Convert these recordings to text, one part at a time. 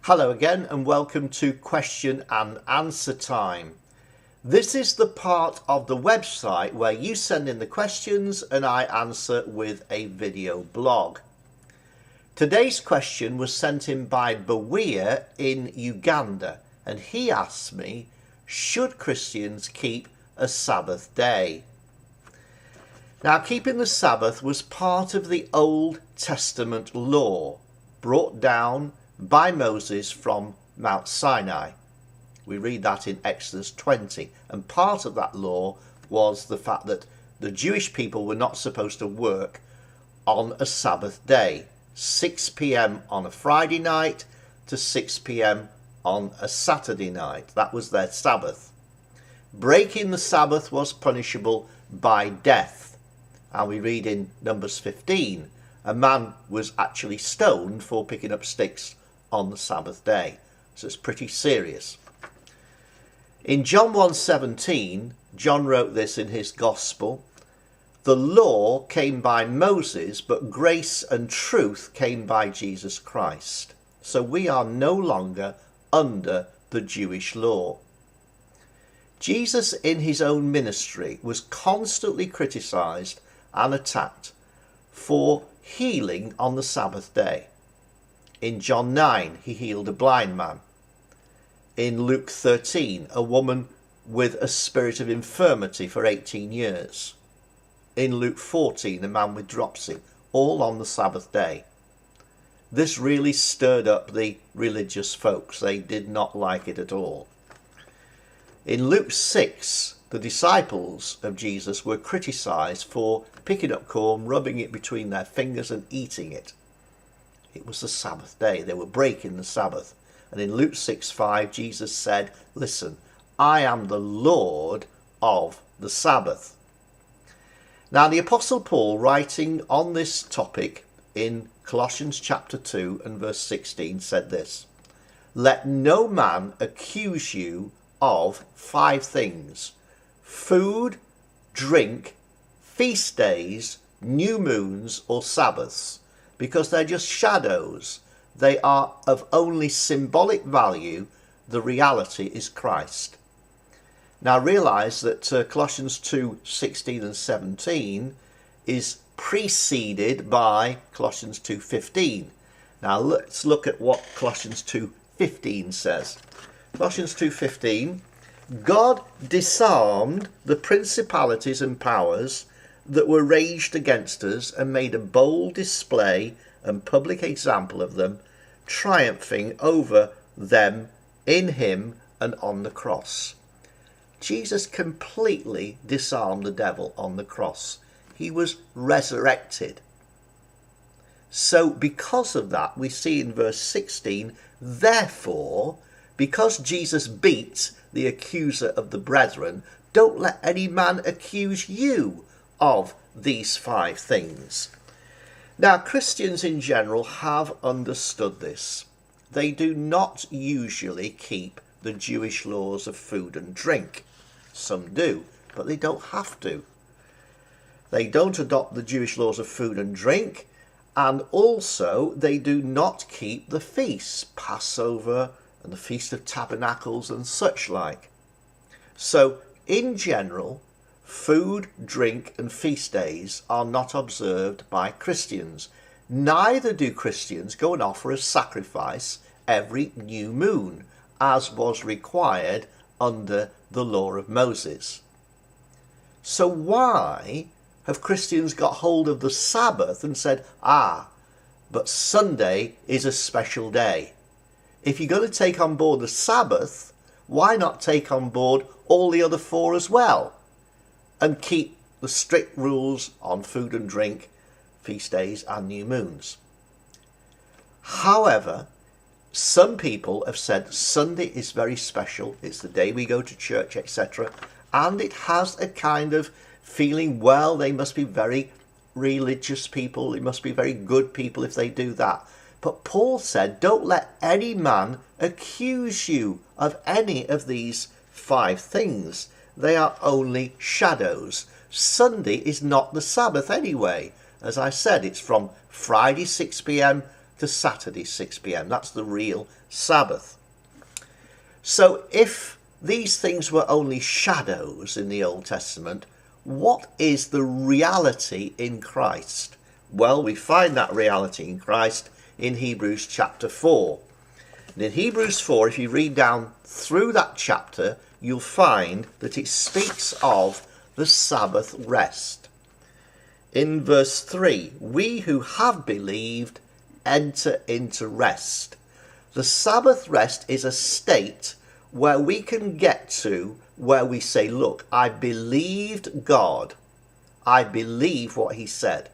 Hello again and welcome to question and answer time. This is the part of the website where you send in the questions and I answer with a video blog. Today's question was sent in by Bawia in Uganda and he asked me, should Christians keep a Sabbath day? Now, keeping the Sabbath was part of the Old Testament law brought down by Moses from Mount Sinai. We read that in Exodus 20, and part of that law was the fact that the Jewish people were not supposed to work on a Sabbath day, 6 p.m. on a Friday night to 6 p.m. on a Saturday night. That was their Sabbath. Breaking the Sabbath was punishable by death, and we read in Numbers 15, a man was actually stoned for picking up sticks on the Sabbath day. So it's pretty serious. In John 1:17, John wrote this in his Gospel: the law came by Moses, but grace and truth came by Jesus Christ. So we are no longer under the Jewish law. Jesus in his own ministry was constantly criticised and attacked for healing on the Sabbath day. In John 9, he healed a blind man. In Luke 13, a woman with a spirit of infirmity for 18 years. In Luke 14, a man with dropsy, all on the Sabbath day. This really stirred up the religious folks. They did not like it at all. In Luke 6, the disciples of Jesus were criticised for picking up corn, rubbing it between their fingers and eating it. It was the Sabbath day. They were breaking the Sabbath. And in Luke 6:5, Jesus said, listen, I am the Lord of the Sabbath. Now, the Apostle Paul, writing on this topic in Colossians chapter 2 and verse 16, said this: let no man accuse you of 5 things: food, drink, feast days, new moons, or Sabbaths, because they're just shadows. They are of only symbolic value. The reality is Christ. Now realise that Colossians 2:16 and 17 is preceded by Colossians 2:15. Now let's look at what Colossians 2:15 says. Colossians 2:15, God disarmed the principalities and powers that were raged against us and made a bold display and public example of them, triumphing over them in him and on the cross. Jesus completely disarmed the devil on the cross. He was resurrected. So because of that, we see in verse 16, therefore, because Jesus beat the accuser of the brethren, don't let any man accuse you of these 5 things. Now, Christians in general have understood this. They do not usually keep the Jewish laws of food and drink. Some do, but they don't have to. They don't adopt the Jewish laws of food and drink, and also they do not keep the feasts, Passover and the Feast of Tabernacles and such like. So, in general, food, drink and feast days are not observed by Christians. Neither do Christians go and offer a sacrifice every new moon, as was required under the law of Moses. So why have Christians got hold of the Sabbath and said, but Sunday is a special day? If you're going to take on board the Sabbath, why not take on board all the other 4 as well, and keep the strict rules on food and drink, feast days and new moons? However, some people have said Sunday is very special. It's the day we go to church, etc. And it has a kind of feeling, well, they must be very religious people. They must be very good people if they do that. But Paul said, don't let any man accuse you of any of these 5 things. They are only shadows. Sunday is not the Sabbath anyway. As I said, it's from Friday 6 p.m. to Saturday 6 p.m. That's the real Sabbath. So if these things were only shadows in the Old Testament, what is the reality in Christ? Well, we find that reality in Christ in Hebrews chapter 4. And in Hebrews 4, if you read down through that chapter, you'll find that it speaks of the Sabbath rest. In verse 3, we who have believed enter into rest. The Sabbath rest is a state where we can get to where we say, look, I believed God. I believe what he said.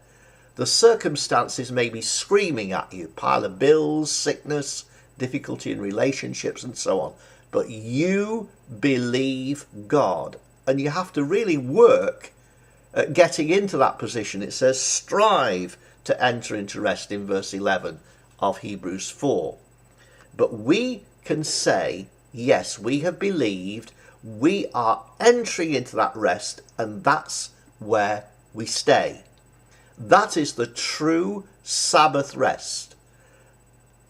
The circumstances may be screaming at you, pile of bills, sickness, difficulty in relationships and so on. But you believe God. And you have to really work at getting into that position. It says strive to enter into rest in verse 11 of Hebrews 4. But we can say, yes, we have believed, we are entering into that rest, and that's where we stay. That is the true Sabbath rest.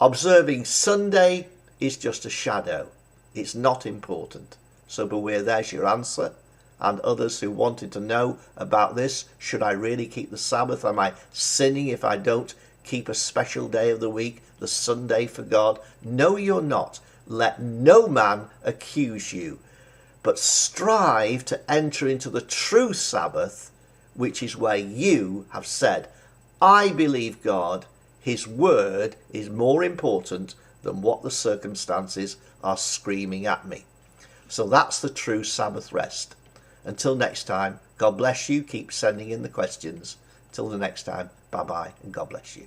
Observing Sunday is just a shadow. It's not important. So beware, there's your answer. And others who wanted to know about this, should I really keep the Sabbath? Am I sinning if I don't keep a special day of the week, the Sunday for God? No, you're not. Let no man accuse you, but strive to enter into the true Sabbath, which is where you have said, I believe God, his word is more important than what the circumstances are screaming at me. So that's the true Sabbath rest. Until next time, God bless you. Keep sending in the questions. Till the next time, bye-bye and God bless you.